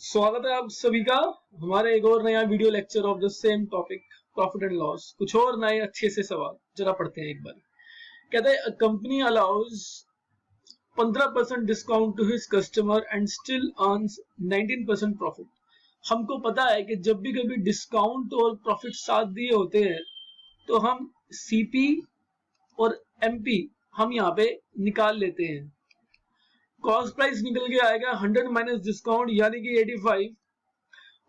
स्वागत है आप सभी का हमारे एक और नया video lecture of the same topic profit and loss. कुछ और नए अच्छे से सवाल जरा पढ़ते हैं एक बार। कहते हैं company allows 15% discount to his customer and still earns 19% profit. हमको पता है कि जब भी कभी डिस्काउंट और प्रॉफिट साथ दिए होते हैं तो हम सीपी और एमपी हम यहाँ पे निकाल लेते हैं। कॉस्ट प्राइस निकल के आएगा 100 माइनस डिस्काउंट यानी कि 85,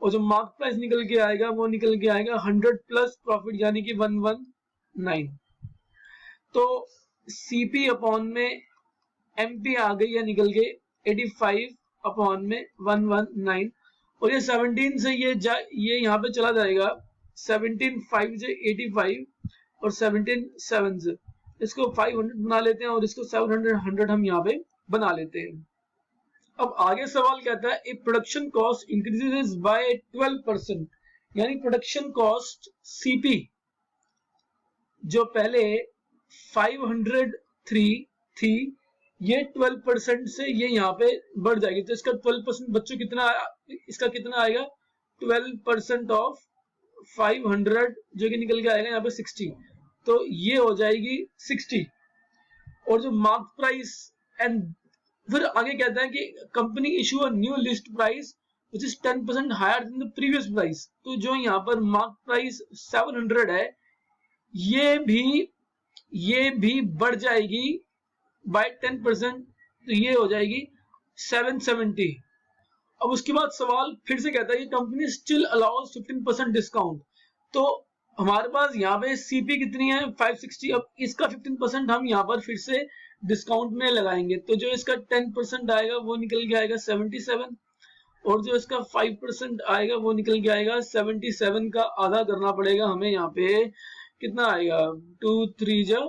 और जो मार्क प्राइस निकल के आएगा वो निकल के आएगा 100 प्लस प्रॉफिट यानी कि 119। तो सीपी अपॉन में एमपी आ गई या निकल के 85 अपॉन में 119, और ये 17 से ये यहाँ पे चला जाएगा 17 5 से 85 और 17 7 से इसको 500 बना लेते हैं और इसको 700 हम यहाँ पे बना लेते हैं। अब आगे सवाल कहता है ए प्रोडक्शन कॉस्ट इंक्रीजेस बाय 12%, यानी प्रोडक्शन कॉस्ट सीपी जो पहले 503 थी ये 12% से ये यहाँ पे बढ़ जाएगी। तो इसका 12% बच्चों इसका कितना आएगा 12% ऑफ 500 जो कि निकल के आएगा यहाँ पे 60, तो ये हो जाएगी 60। और जो मार्क प्राइस एंड फिर आगे कहता है कि company issue a new list price which is 10% higher than the previous price. तो जो यहाँ पर मार्क प्राइस 700 है ये भी बढ़ जाएगी बाय 10%, तो ये हो जाएगी 770। अब उसके बाद सवाल फिर से कहता है कि कंपनी स्टिल अलाउज 15% डिस्काउंट। तो हमारे पास यहाँ पे सीपी कितनी है 560, अब इसका 15% हम यहाँ पर फिर से डिस्काउंट में लगाएंगे। तो जो इसका 10% आएगा वो निकल के आएगा 77, और जो इसका 5% आएगा वो निकल के आएगा 77 का आधा करना पड़ेगा हमें। यहाँ पे कितना आएगा 2 3 जा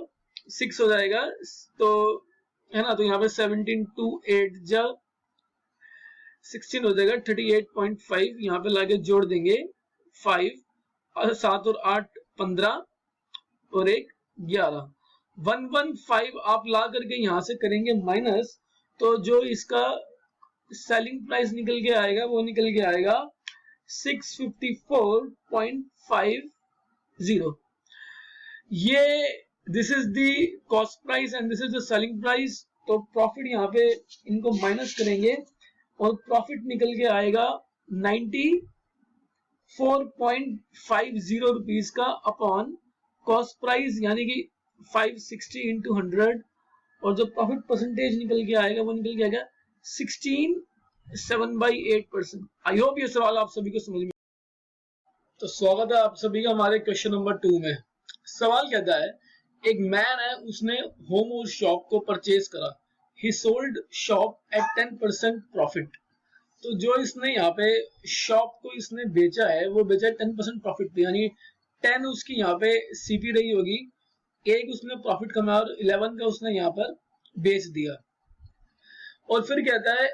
6 हो जाएगा, तो है ना। तो यहाँ पे 17 2 8 जा 16 हो जाएगा 38.5, यहाँ पे लाके जोड़ देंगे 5 और 7 और 8 15 और 1 11 115 आप ला करके यहां से करेंगे माइनस, तो जो इसका सेलिंग प्राइस निकल के आएगा वो निकल के आएगा 654.50। ये this is the cost price and this is the selling price. तो प्रॉफिट यहाँ पे इनको माइनस करेंगे और प्रॉफिट निकल के आएगा 94.50 रुपीज का अपॉन कॉस्ट प्राइस यानी कि 560 इंटू 100, और जो प्रॉफिट परसेंटेज निकल के आएगा वो निकल के आएगा 16.7/8%। आई होप ये सवाल आप सभी को समझ में। तो स्वागत है आप सभी का हमारे क्वेश्चन नंबर 2 में। सवाल कहता है एक मैन है उसने होम और शॉप को परचेज करा, he sold shop at 10% profit. तो जो इसने यहाँ पे शॉप को इसने बेचा है वो बेचा है 10% प्रॉफिट पे, यानी 10 उसकी यहाँ पे सीपी रही होगी, एक उसने प्रॉफिट कमाया और 11 का उसने यहाँ पर बेच दिया। और फिर कहता है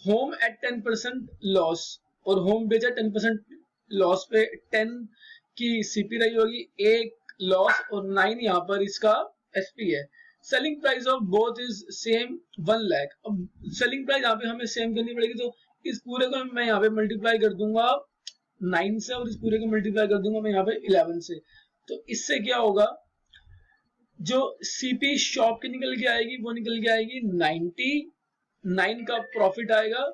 होम एट 10% लॉस, और होम बेचा 10% लॉस पे, 10 की सीपी रही होगी, एक लॉस और 9 यहाँ पर इसका एसपी है। Selling price of both is same 1 lakh. अब सेलिंग प्राइस यहाँ पे हमें सेम करनी पड़ेगी, तो इस पूरे को मैं यहाँ पे मल्टीप्लाई कर दूंगा 9 से और इस पूरे को मल्टीप्लाई कर दूंगा मैं यहाँ पे 11 से। तो इससे क्या होगा, जो सीपी शॉप की निकल के आएगी वो निकल के आएगी 99 का प्रॉफिट आएगा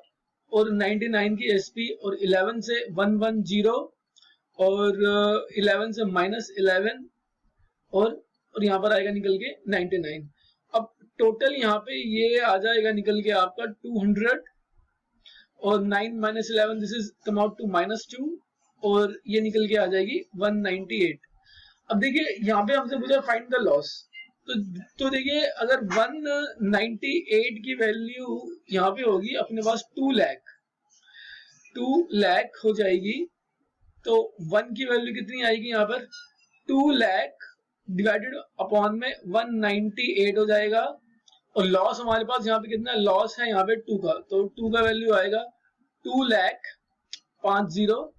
और 99 की एसपी, और 11 से 110 और 11 से -11 और यहाँ पर आएगा निकल के 99। अब टोटल यहाँ पे ये आ जाएगा निकल के आपका 200 और 9 - 11 this is come out to -2 और ये निकल के आ जाएगी 198। अब देखिए यहाँ पे हमसे पूछा फाइंड द लॉस, तो देखिए अगर 198 की वैल्यू यहाँ पे होगी अपने पास 2 लाख हो जाएगी, तो 1 की वैल्यू कितनी आएगी यहाँ पर 2 लाख डिवाइडेड अपॉन में 198 हो जाएगा, और लॉस हमारे पास यहाँ पे कितना लॉस है यहाँ पे 2 का, तो 2 का वैल्यू आएगा 2 लाख 50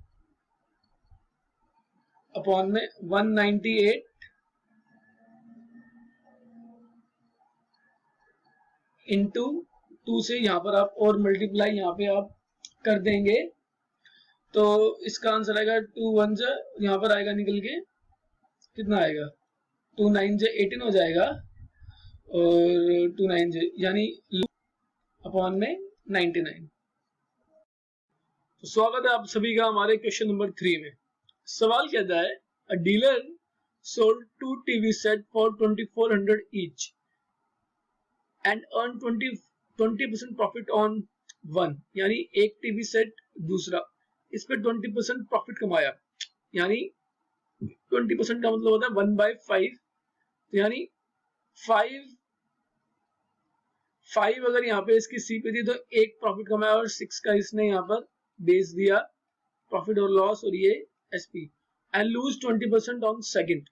अपॉन में 198 इंटू 2 से यहाँ पर आप और मल्टीप्लाई यहाँ पे आप कर देंगे तो इसका आंसर आएगा 2 1 जा, यहाँ पर आएगा निकल के कितना आएगा 2 9 जा 18 हो जाएगा और 2 9 जा यानी अपॉन में 99। तो स्वागत है आप सभी का हमारे क्वेश्चन नंबर 3 में। सवाल कहता है अ dealer sold 2 TV set for 2400 each and earn 20% profit on one, यानी एक टीवी सेट दूसरा, इस पे 20% प्रॉफिट कमाया, यानी 20% का मतलब होता है 1/5, तो यानी 5 अगर यहाँ पे इसकी सी पे थी तो एक प्रॉफिट कमाया और 6 का इसने यहाँ पर बेच दिया प्रॉफिट और लॉस, और ये SP and lose 20% on second,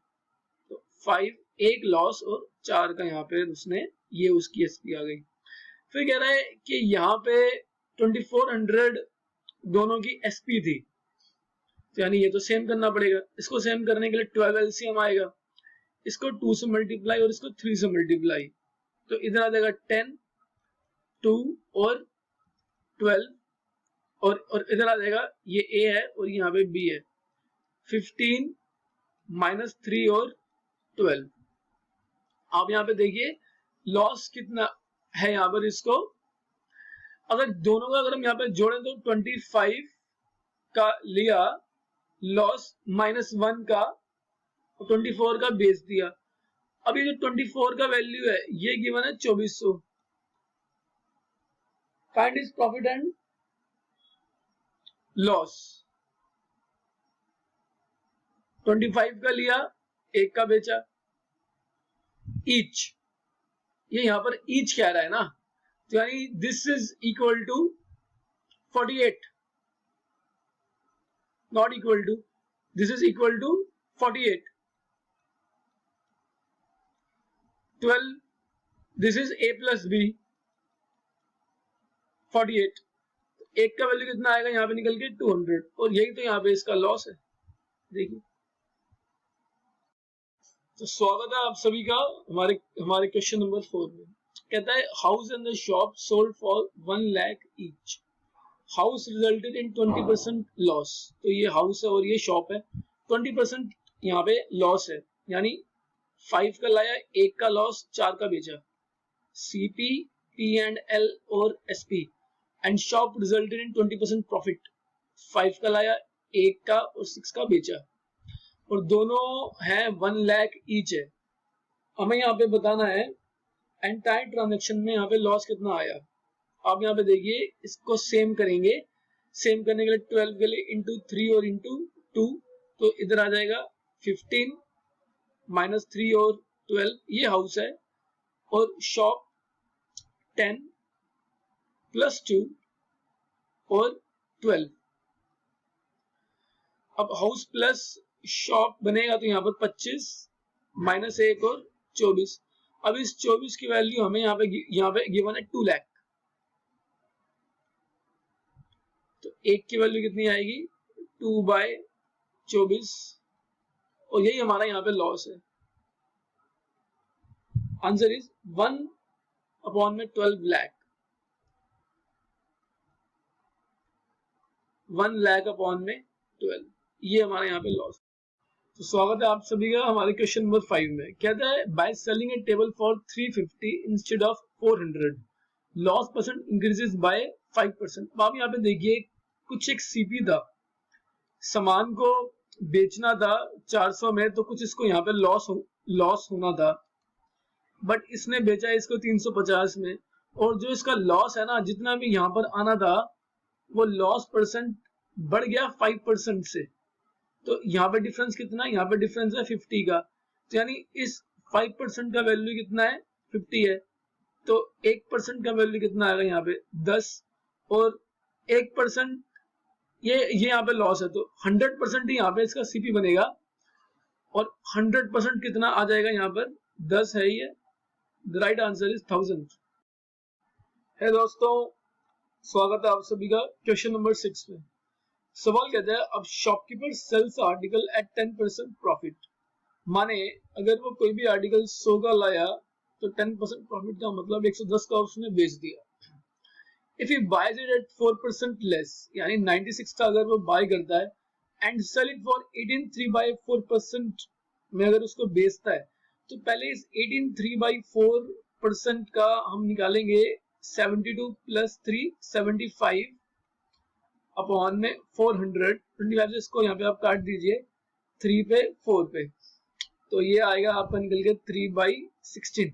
तो 5 एक लॉस और 4 का यहाँ पे उसने ये उसकी एसपी आ गई। फिर कह रहा है कि यहाँ पे 2400 दोनों की एसपी थी, तो यानी ये तो सेम करना पड़ेगा। इसको सेम करने के लिए 12 एलसीएम आएगा, इसको 2 से मल्टीप्लाई और इसको 3 से मल्टीप्लाई, तो इधर आ जाएगा 10 2 और 12 और इधर आ जाएगा ये ए है और यहाँ पे बी है, 15 -3 और 12। आप यहाँ पे देखिए लॉस कितना है यहाँ पर, इसको अगर दोनों का अगर हम यहाँ पे जोड़ें तो 25 का लिया लॉस -1 का और 24 का बेच दिया। अब ये जो 24 का वैल्यू है ये गिवन है 2400। Find is profit and loss. 25 का लिया, एक का बेचा, ईच, ये यहां पर ईच कह रहा है ना, तो यानी this is equal to 48, not equal to, this is equal to 48। 12 this is a plus B 48, एक का वैल्यू कितना आएगा यहाँ पे निकल के 200, और यही तो यहाँ पे इसका लॉस है। देखिए, तो स्वागत है आप सभी का हमारे हमारे क्वेश्चन नंबर 4 में। कहता है house and the shop sold for 1 lakh each, house resulted in 20% loss, तो ये हाउस है और ये शॉप है, 20% यहाँ पे लॉस है, यानी 5 का लाया, एक का लॉस, 4 का बेचा, सीपी पी एंड एल और SP and shop resulted in 20% profit, 5 का लाया, एक का और 6 का बेचा, और दोनों हैं 1 लाख ईच है। हमें यहाँ पे बताना है एंटायर ट्रांजेक्शन में यहाँ पे लॉस कितना आया। आप यहाँ पे देखिए, इसको सेम करेंगे, सेम करने के लिए 12 के लिए इंटू 3 और इंटू 2, तो इधर आ जाएगा 15 -3 और 12, ये हाउस है, और शॉप 10 +2 और 12। अब हाउस प्लस शॉप बनेगा तो यहाँ पर 25 -1 और 24। अब इस 24 की वैल्यू हमें यहाँ पे गिवन है 2 लाख, तो एक की वैल्यू कितनी आएगी 2/24, और यही हमारा यहाँ पे लॉस है। Answer is 1/12 lakh, 1 lakh upon में 12, ये हमारे यहाँ पे लॉस। तो स्वागत है आप सभी का हमारे क्वेश्चन नंबर 5 में। कहता है by selling A table for 350 instead of 400 loss percent increases by 5%। अब आप यहाँ पे देखिए, कुछ एक सीपी था, सामान को बेचना था 400 में, तो कुछ इसको यहाँ पे लॉस होना था, बट इसने बेचा इसको 350 में, और जो इसका लॉस है ना, जितना भी यहाँ पर आना था वो लॉस परसेंट बढ़ गया 5% से, तो यहाँ पे डिफरेंस कितना है, यहाँ पे डिफरेंस है 50 का, तो यानी इस 5% का वैल्यू कितना है 50 है, तो 1% का वैल्यू कितना आएगा यहाँ पे 10, और 1% ये यहाँ पे लॉस है, तो 100% ही यहाँ पे इसका सीपी बनेगा, और 100% कितना आ जाएगा यहाँ पर 10 है ये, द राइट आंसर इज 1000 है। दोस्तों स्वागत है आप सभी का क्वेश्चन नंबर 6 में। सवाल कहता है अब shopkeeper sells article at 10% profit, माने अगर वो कोई भी आर्टिकल 100 का लाया तो 10% प्रॉफिट का मतलब 110 का उसने बेच दिया, if he buys it at 4% less, यानी 96 का अगर वो बाय करता है एंड सेल इट फॉर 18 3/4% में अगर उसको बेचता है, तो पहले इस 18 3/4% का हम निकालेंगे 72 प्लस 3 75 अपॉन में 400, 25 से इसको यहाँ पे आप काट दीजिए 3 पे 4 पे, तो ये आएगा आपका निकल के 3/16।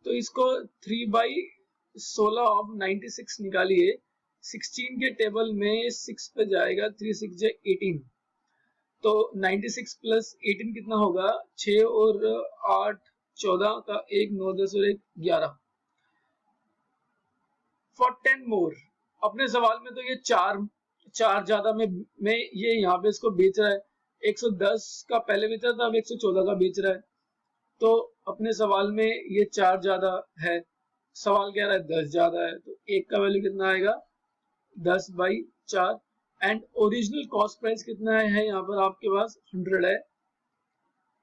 तो इसको 3/16 ऑफ 96 निकालिए, 16 के टेबल में 6 पे जाएगा, 3 6 18, तो 96 प्लस 18 कितना होगा, 6 और 8 14 का 1 9 10 और 1 11। फॉर 10 मोर, अपने सवाल में तो ये चार ज्यादा में ये यहाँ पे इसको बेच रहा है, 110 का पहले बेच रहा था, अब 114 का बेच रहा है, तो अपने सवाल में ये 4 ज्यादा है, सवाल कह रहा है 10 ज्यादा है, तो 1 का वैल्यू कितना आएगा 10/4 एंड ओरिजिनल कॉस्ट प्राइस कितना है यहाँ पर आपके पास 100 है,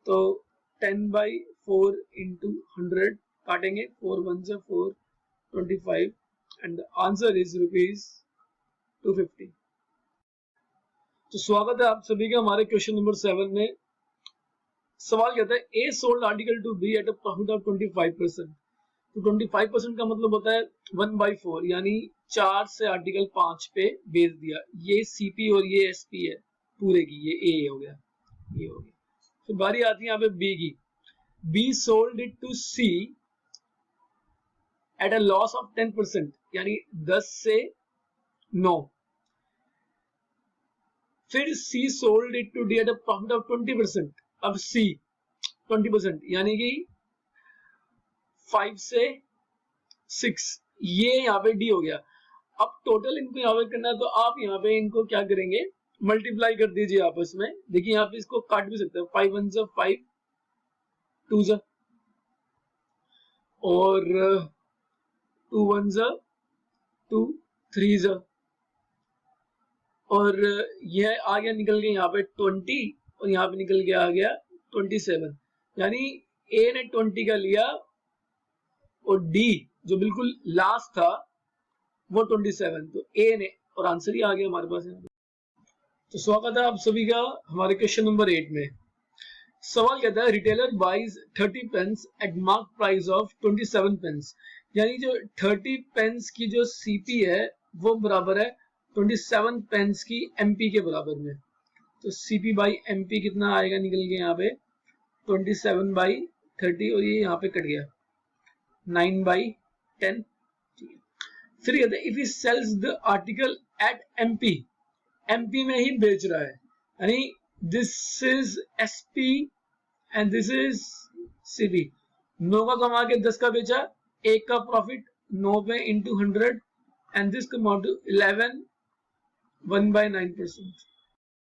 तो 10/4 इंटू 100 काटेंगे, 4 1 से 4 25 एंड द आंसर इज ₹250। तो स्वागत है आप सभी का हमारे क्वेश्चन नंबर 7 में। सवाल कहता है A sold article to B at a profit of 25%। तो 25% का मतलब होता है 1/4, यानी 4 से आर्टिकल 5 पे बेच दिया। ये सीपी और ये एसपी है पूरे की, ये ए हो गया, ये हो गया। फिर बारी आती है यहाँ पे बी की। B sold it to C at a loss of 10%, यानी 10 से 9। फिर C sold it to D at a profit of 20%। अब सी 20%, यानी कि 5 से 6, ये यहाँ पे डी हो गया। अब टोटल इनको यहाँ पे करना है, तो आप यहाँ पे इनको क्या करेंगे, मल्टीप्लाई कर दीजिए आपस में। देखिए यहाँ पे इसको काट भी सकते हैं, 5 1 से 5 2 से, और 2 1 से 2 3 से, और यह आ गया निकल के यहाँ पे 20, और यहाँ पे निकल के आ गया 27, यानी ए ने 20 का लिया और डी जो बिल्कुल लास्ट था वो 27, तो ए ने, और आंसर ही आ गया हमारे पास। तो स्वागत है आप सभी का हमारे क्वेश्चन नंबर 8 में। सवाल कहता है retailer buys 30 pens at mark price of 27 pens, यानी जो 30 पेंस की जो सीपी है वो बराबर है 27 पेंस की एमपी के बराबर में। तो सीपी बाई एमपी कितना आएगा निकल के यहाँ पे 27/30, और ये यहाँ पे कट गया 9/10। फिर कहते हैं if he sells the article at MP, MP में ही बेच रहा है, यानी this is SP and this is CP. 9 का कमा के 10 का बेचा, 1 का प्रॉफिट 9 पे into 100 and this come out to 11 1/9%।